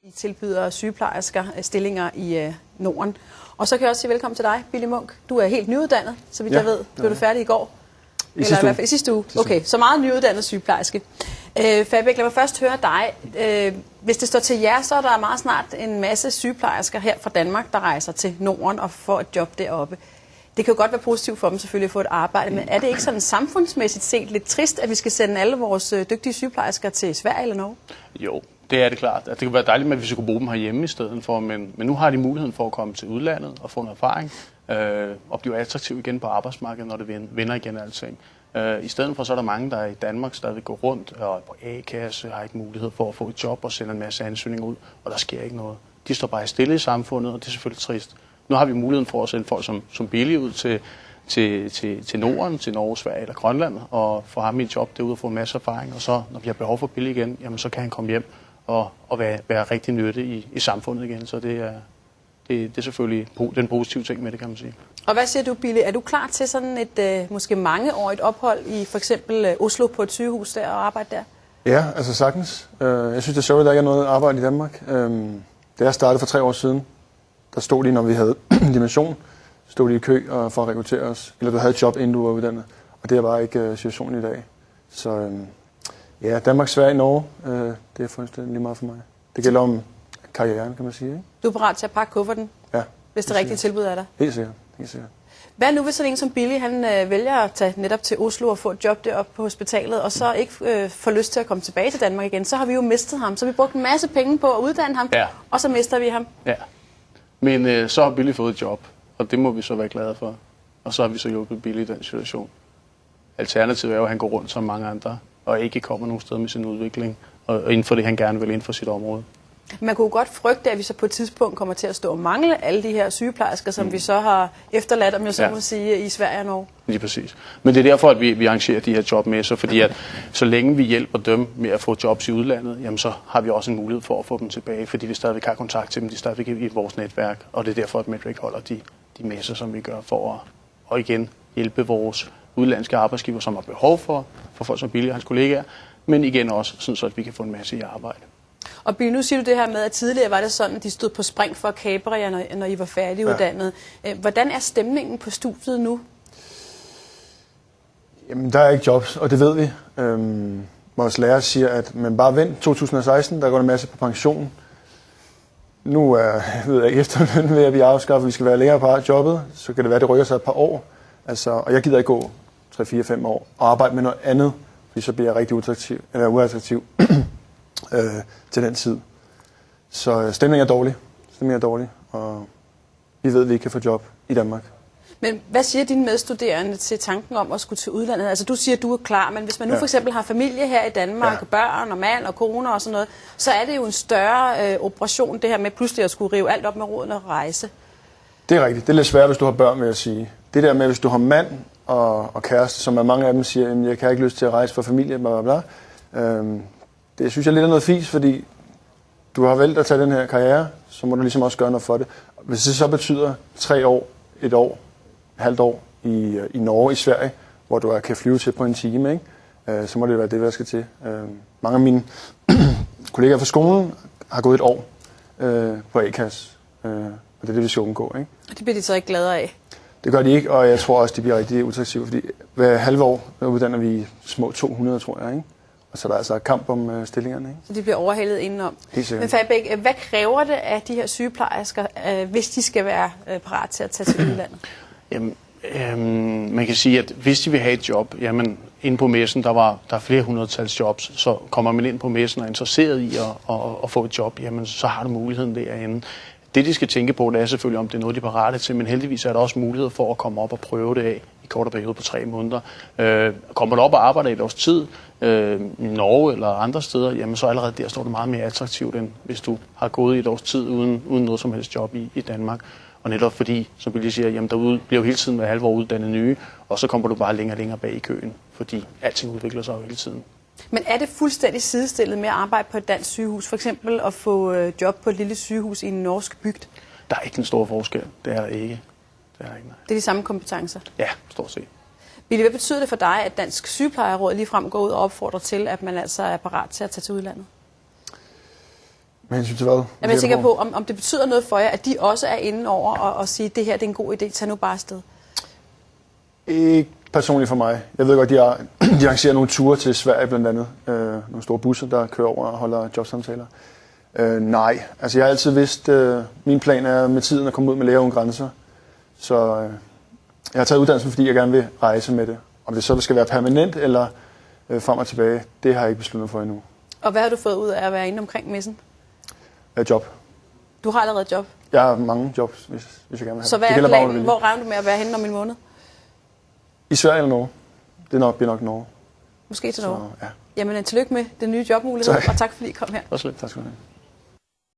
I tilbyder sygeplejersker stillinger i Norden. Og så kan jeg også sige velkommen til dig, Billy Munk. Du er helt nyuddannet, så vidt jeg ved. Blev du færdig i går? Eller i hvert fald i sidste uge. Okay, så meget nyuddannet sygeplejerske. Fabrik, lad mig først høre dig. Hvis det står til jer, så er der meget snart en masse sygeplejersker her fra Danmark, der rejser til Norden og får et job deroppe. Det kan jo godt være positivt for dem selvfølgelig at få et arbejde, men er det ikke sådan samfundsmæssigt set lidt trist, at vi skal sende alle vores dygtige sygeplejersker til Sverige eller Norge? Jo, det er det klart. Det kunne være dejligt, at vi skulle bruge dem herhjemme i stedet for, men nu har de muligheden for at komme til udlandet og få en erfaring og blive attraktiv igen på arbejdsmarkedet, når det vinder igen alting. I stedet for så er der mange, der i Danmark stadig går rundt og på A-kasse, har ikke mulighed for at få et job og sende en masse ansøgninger ud, og der sker ikke noget. De står bare stille i samfundet, og det er selvfølgelig trist. Nu har vi muligheden for at sende folk som Billy ud til Norden, til Norge, Sverige eller Grønland, og få ham i et job derude og få en masse erfaring. Og så, når vi har behov for Billy igen, jamen, så kan han komme hjem og være rigtig nyttig i samfundet igen. Så det er selvfølgelig den positive ting med det, kan man sige. Og hvad siger du, Billy? Er du klar til sådan et måske mangeårigt ophold i for eksempel Oslo på et sygehus der og arbejde der? Ja, altså sagtens. Jeg synes, det er sjovt, at der ikke er noget arbejde i Danmark. Da jeg startede for 3 år siden, der stod de, når vi havde dimension, stod de i kø for at rekruttere os. Eller du havde et job, inden du var uddannet. Og det er bare ikke situationen i dag. Så ja, Danmark, Sverige, Norge, det er fuldstændig lige meget for mig. Det gælder om karrieren, kan man sige. Ikke? Du er parat til at pakke kufferten, ja, hvis det rigtige tilbud er der? Helt sikkert. Helt sikkert. Hvad nu, hvis sådan en som Billy, han vælger at tage netop til Oslo og få et job deroppe på hospitalet, og så ikke får lyst til at komme tilbage til Danmark igen? Så har vi jo mistet ham. Så har vi brugt en masse penge på at uddanne ham, og så mister vi ham. Ja. Men så har Billy fået et job, og det må vi så være glade for. Og så har vi så hjulpet Billy i den situation. Alternativet er jo, at han går rundt som mange andre, og ikke kommer nogen sted med sin udvikling, og inden for det, han gerne vil inden for sit område. Man kunne godt frygte, at vi så på et tidspunkt kommer til at stå og mangle alle de her sygeplejersker, som vi så har efterladt, om jeg så må sige, i Sverige og Norge. Lige præcis. Men det er derfor, at vi arrangerer de her job med, fordi at så længe vi hjælper dem med at få jobs i udlandet, jamen så har vi også en mulighed for at få dem tilbage, fordi vi stadigvæk har kontakt til dem, de er stadigvæk i vores netværk, og det er derfor, at Medric holder de messer, som vi gør for at igen hjælpe vores udlandske arbejdsgiver, som har behov for folk som Billy og hans kollegaer, men igen også, sådan så at vi kan få en masse i arbejde. Og Billy, nu siger du det her med, at tidligere var det sådan, at de stod på spring for at kapre jer, når I var færdiguddannet. Ja. Hvordan er stemningen på studiet nu? Jamen, der er ikke jobs, og det ved vi. Vores lærer siger, at man bare vent 2016, der går en masse på pension. Nu er efterlønnen ved at blive afskaffet, vi skal være længere på jobbet, så kan det være, at det rykker sig et par år. Altså, og jeg gider ikke gå 3-4-5 år og arbejde med noget andet, fordi så bliver jeg rigtig uattraktiv til den tid. Så stemningen er dårlig. Og vi ved, at vi ikke kan få job i Danmark. Men hvad siger dine medstuderende til tanken om at skulle til udlandet? Altså du siger, at du er klar, men hvis man nu for eksempel har familie her i Danmark, børn og mand og kone og sådan noget, så er det jo en større operation, det her med pludselig at skulle rive alt op med roden og rejse. Det er rigtigt. Det er lidt svært, hvis du har børn, vil jeg sige. Det der med, hvis du har mand og kæreste, som mange af dem siger, at jeg kan ikke lyst til at rejse for familie, bla bla bla. Det synes jeg lidt er noget fis, fordi du har valgt at tage den her karriere, så må du ligesom også gøre noget for det. Hvis det så betyder 3 år, 1 år, halvt år i Norge, i Sverige, hvor du kan flyve til på en time, ikke? Så må det være det, hvad jeg skal til. Mange af mine kollegaer fra skolen har gået 1 år på A-kasse, og det er det, vi skal undgå. Ikke? Og det bliver de så ikke gladere af? Det gør de ikke, og jeg tror også, de bliver rigtig uattraktive, fordi hver halve år uddanner vi små 200, tror jeg, ikke? Og så er der altså kamp om stillingerne. Ikke? Så de bliver overhældet indenom. Men Fabrik, hvad kræver det af de her sygeplejersker, hvis de skal være parat til at tage til udlandet? Jamen, man kan sige, at hvis de vil have et job, jamen inde på messen, der er flere hundredtals jobs, så kommer man ind på messen og er interesseret i at få et job, jamen så har du muligheden derinde. Det, de skal tænke på, det er selvfølgelig, om det er noget, de er parate til, men heldigvis er der også mulighed for at komme op og prøve det af i kortere periode på 3 måneder. Kommer du op og arbejder i et års tid, i Norge eller andre steder, jamen så allerede der står det meget mere attraktivt, end hvis du har gået i et års tid uden noget som helst job i Danmark. Og netop fordi, som Billy siger, jamen derude bliver jo hele tiden hver halve år uddannet nye, og så kommer du bare længere bag i køen, fordi alting udvikler sig jo hele tiden. Men er det fuldstændig sidestillet med at arbejde på et dansk sygehus? For eksempel at få job på et lille sygehus i en norsk bygd? Der er ikke en stor forskel. Det er der ikke. Det er de samme kompetencer? Ja, stort set. Billy, hvad betyder det for dig, at Dansk Sygeplejeråd ligefrem går ud og opfordrer til, at man altså er parat til at tage til udlandet? Med hensyn til hvad? Jamen, jeg tænker på, om det betyder noget for jer, at de også er inde over og sige, at det her det er en god idé, tag nu bare afsted. Ikke personligt for mig. Jeg ved godt, de arrangerer nogle ture til Sverige blandt andet. Nogle store busser, der kører over og holder jobsamtaler. Nej, altså jeg har altid vidst, min plan er med tiden at komme ud med Læger Uden Grænser. Så jeg har taget uddannelsen, fordi jeg gerne vil rejse med det. Om det så skal være permanent eller frem og tilbage, det har jeg ikke besluttet for endnu. Og hvad har du fået ud af at være inde omkring messen? Job. Du har allerede job? Jeg har mange jobs, hvis jeg gerne vil have. Så hvad er planen? Hvor regner du med at være henne om en måned? I Sverige eller Norge. Det bliver nok Norge. Måske til Norge? Ja. Jamen, tillykke med den nye jobmulighed, og tak fordi I kom her. Tak skal du have.